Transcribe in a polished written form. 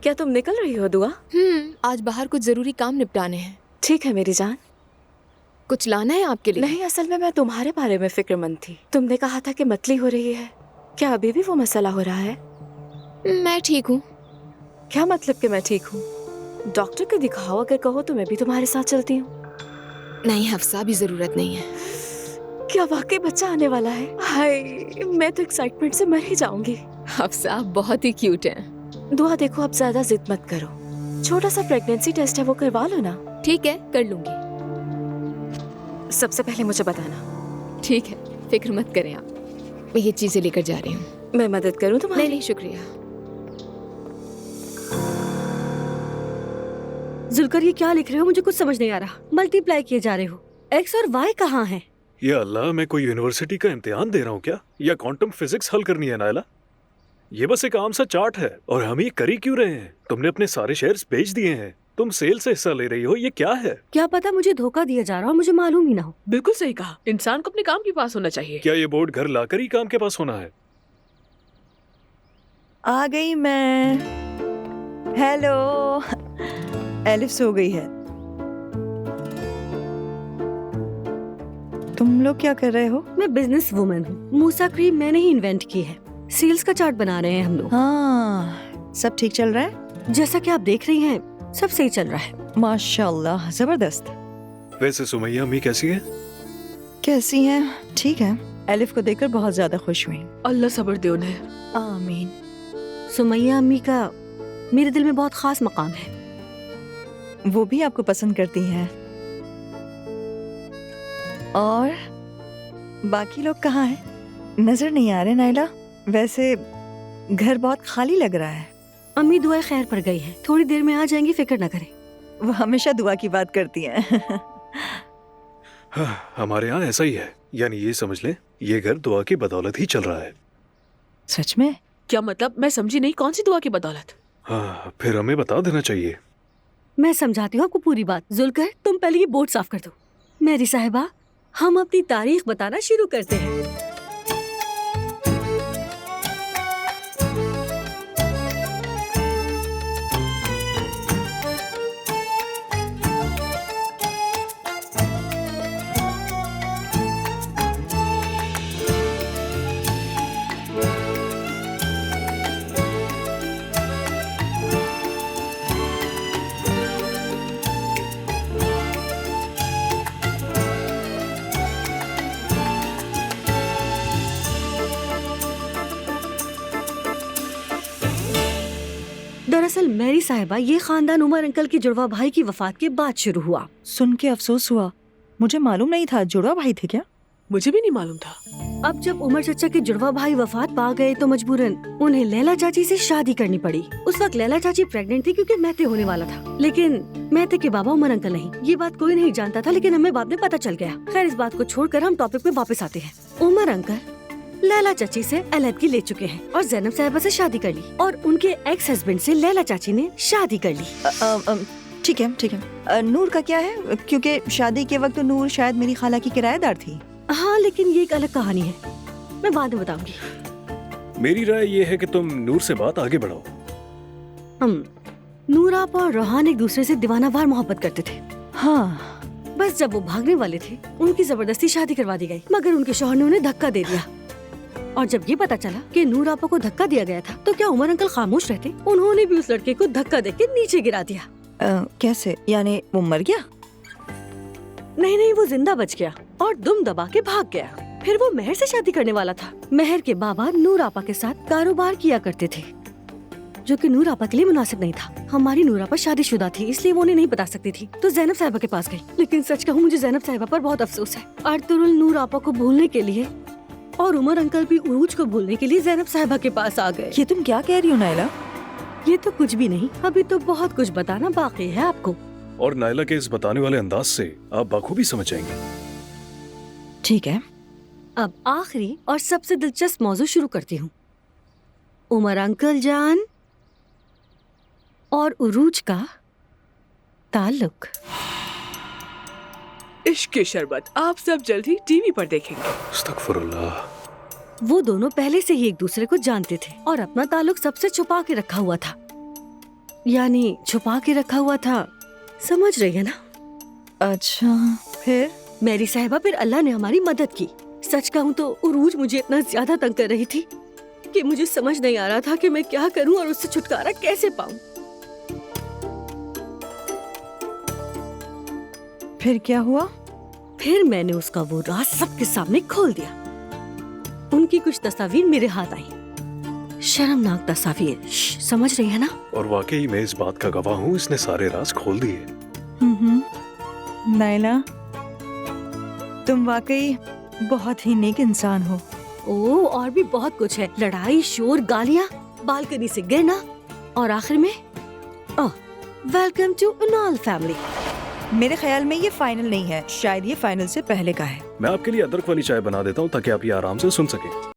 क्या तुम निकल रही हो दुआ? आज बाहर कुछ जरूरी काम निपटाने हैं। ठीक है मेरी जान। कुछ लाना है आपके लिए? नहीं, असल में मैं तुम्हारे बारे में फिक्रमंद थी। तुमने कहा था कि मतली हो रही है, क्या अभी भी वो मसला हो रहा है? मैं ठीक हूँ। क्या मतलब कि मैं ठीक हूँ? डॉक्टर को दिखाओ, अगर कहो तो मैं भी तुम्हारे साथ चलती हूँ। नहीं हफ्सा, अभी जरूरत नहीं है। क्या वाकई बच्चा आने वाला है? हाय, मैं तो एक्साइटमेंट से मर ही जाऊंगी। हफ्सा आप बहुत ही क्यूट हैं। दुआ देखो, अब ज्यादा जिद मत करो। छोटा सा प्रेगनेंसी टेस्ट है, वो करवा लो ना। ठीक है, कर लूंगी। सबसे पहले मुझे बताना। ठीक है, फिक्र मत करें आप, मैं ये चीजें लेकर जा रही हूँ। मैं मदद करूँ तुम्हारी? नहीं शुक्रिया। जुलकर ये क्या लिख रहे हो? मुझे कुछ समझ नहीं आ रहा। मल्टीप्लाई किए जा रहे हो। एक्स और वाई कहाँ हैं? या अल्लाह, मैं कोई यूनिवर्सिटी का इम्तिहान दे रहा हूँ क्या, या क्वांटम फिजिक्स हल करनी है नायला? ये बस एक आम सा चार्ट है, और हम ये कर ही क्यों रहे हैं? तुमने अपने सारे शेयर्स बेच दिए हैं, तुम सेल से हिस्सा ले रही हो, ये क्या है? क्या पता मुझे धोखा दिया जा रहा हो, मुझे मालूम ही ना हो। बिल्कुल सही कहा, इंसान को अपने काम के पास होना चाहिए। क्या ये बोर्ड घर लाकर ही काम के पास होना है? आ गई मैं। हेलो। एलिफ सो गई है। तुम लोग क्या कर रहे हो? मैं बिजनेस वुमन हूँ। मूसा क्रीम मैंने ही इन्वेंट की है। सेल्स का चार्ट बना रहे हैं हम लोग। हाँ, सब ठीक चल रहा है? जैसा कि आप देख रही हैं, सब सही चल रहा है। माशाल्लाह, जबरदस्त। वैसे सुमैया अम्मी कैसी है? कैसी हैं? ठीक है। एलिफ को देखकर बहुत ज्यादा खुश हुई। अल्लाह सब्र दे उन्हें। आमीन। सुमैया अम्मी का मेरे दिल में बहुत खास मकाम है। वो भी आपको पसंद करती हैं। और बाकी लोग कहाँ हैं? नजर नहीं आ रहे नाइला। वैसे घर बहुत खाली लग रहा है। अम्मी दुआ खैर पर गई है, थोड़ी देर में आ जाएंगी, फिक्र न करें। वो हमेशा दुआ की बात करती हैं। हाँ, हमारे यहाँ ऐसा ही है। यानी ये समझ ले, ये घर दुआ की बदौलत ही चल रहा है। सच में? क्या मतलब? मैं समझी नहीं, कौन सी दुआ की बदौलत? हाँ, फिर हमें बता देना चाहिए। मैं समझाती हूँ आपको पूरी बात। जुलकर, तुम पहले ये बोर्ड साफ कर दो। मेरी साहिबा, हम अपनी तारीख बताना शुरू करते हैं। दरअसल मेरी साहिबा, ये खानदान उमर अंकल की जुड़वा भाई की वफात के बाद शुरू हुआ। सुन के अफसोस हुआ। मुझे मालूम नहीं था जुड़वा भाई थे क्या? मुझे भी नहीं मालूम था। अब जब उमर चचा के जुड़वा भाई वफात पा गए तो मजबूरन उन्हें लैला चाची से शादी करनी पड़ी। उस वक्त लैला चाची प्रेग्नेंट थी क्योंकि मैते होने वाला था, लेकिन मैते के बाबा उमर अंकल नहीं। ये बात कोई नहीं जानता था, लेकिन हमें बाद में पता चल गया। खैर, इस बात को छोड़कर हम टॉपिक पे वापस आते हैं। उमर अंकल लैला चाची से अलहदगी ले चुके हैं और ज़ैनब साहिबा से शादी कर ली, और उनके एक्स हस्बैंड से लैला चाची ने शादी कर ली। ठीक है, ठीक है। नूर का क्या है? क्योंकि शादी के वक्त नूर शायद मेरी खाला की किराएदार थी। हाँ, लेकिन ये एक अलग कहानी है, मैं बाद में बताऊंगी। मेरी राय ये है कि तुम नूर से बात आगे बढ़ाओ। नूर आप और रोहान एक दूसरे से दीवानावार मोहब्बत करते थे। हाँ, बस जब वो भागने वाले थे, उनकी जबरदस्ती शादी करवा दी गई, मगर उनके शौहर ने उन्हें धक्का दे दिया। और जब ये पता चला कि नूर आपा को धक्का दिया गया था, तो क्या उमर अंकल खामोश रहते? उन्होंने भी उस लड़के को धक्का देके नीचे गिरा दिया। कैसे? यानी वो मर गया? नहीं, वो जिंदा बच गया और दुम दबा के भाग गया। फिर वो मेहर से शादी करने वाला था। मेहर के बाबा नूर आपा के साथ कारोबार किया करते थे, जो कि नूर आपा के लिए मुनासिब नहीं था। हमारी नूर आपा शादीशुदा थी, इसलिए वो उन्हें नहीं बता सकती थी, तो ज़ैनब साहिबा के पास गई। लेकिन सच कहूँ, मुझे ज़ैनब साहिबा पर बहुत अफसोस है। अर्तुरुल नूर आपा को भूलने के लिए और उमर अंकल भी उरूज को भूलने के लिए ज़ैनब साहिबा के पास आ गए। ये तुम क्या कह रही हो नाइला? ये तो कुछ भी नहीं, अभी तो बहुत कुछ बताना बाकी है आपको। और नाइला के इस बताने वाले अंदाज से आप बखूबी समझ जाएंगे। ठीक है। अब आखिरी और सबसे दिलचस्प मौजू शुरू करती हूँ। उमर अंकल जान और उरूज का ताल्लुक। इश्क के शरबत आप सब जल्द ही टीवी पर देखेंगे। अस्तगफुरुल्लाह। वो दोनों पहले से ही एक दूसरे को जानते थे और अपना ताल्लुक सबसे छुपा के रखा हुआ था। यानी छुपा के रखा हुआ था, समझ रही है ना? अच्छा, फिर? मेरी साहिबा, फिर अल्लाह ने हमारी मदद की। सच कहूँ तो उरूज मुझे इतना ज्यादा तंग कर रही थी कि मुझे समझ नहीं आ रहा था कि मैं क्या करूं और उससे छुटकारा कैसे पाऊं। फिर क्या हुआ? फिर मैंने उसका वो राज सबके सामने खोल दिया। उनकी कुछ तस्वीर मेरे हाथ आई, शर्मनाक तस्वीर। समझ रही है ना? और वाकई मैं इस बात का गवाह हूँ, इसने सारे राज खोल दिए। नायला, तुम वाकई बहुत ही नेक इंसान हो। ओ, और भी बहुत कुछ है। लड़ाई, शोर, गालियाँ, बालकनी से गिरना और आखिर में वेलकम टू अनॉल फैमिली। मेरे ख्याल में ये फाइनल नहीं है, शायद ये फाइनल से पहले का है। मैं आपके लिए अदरक वाली चाय बना देता हूँ ताकि आप ये आराम से सुन सके।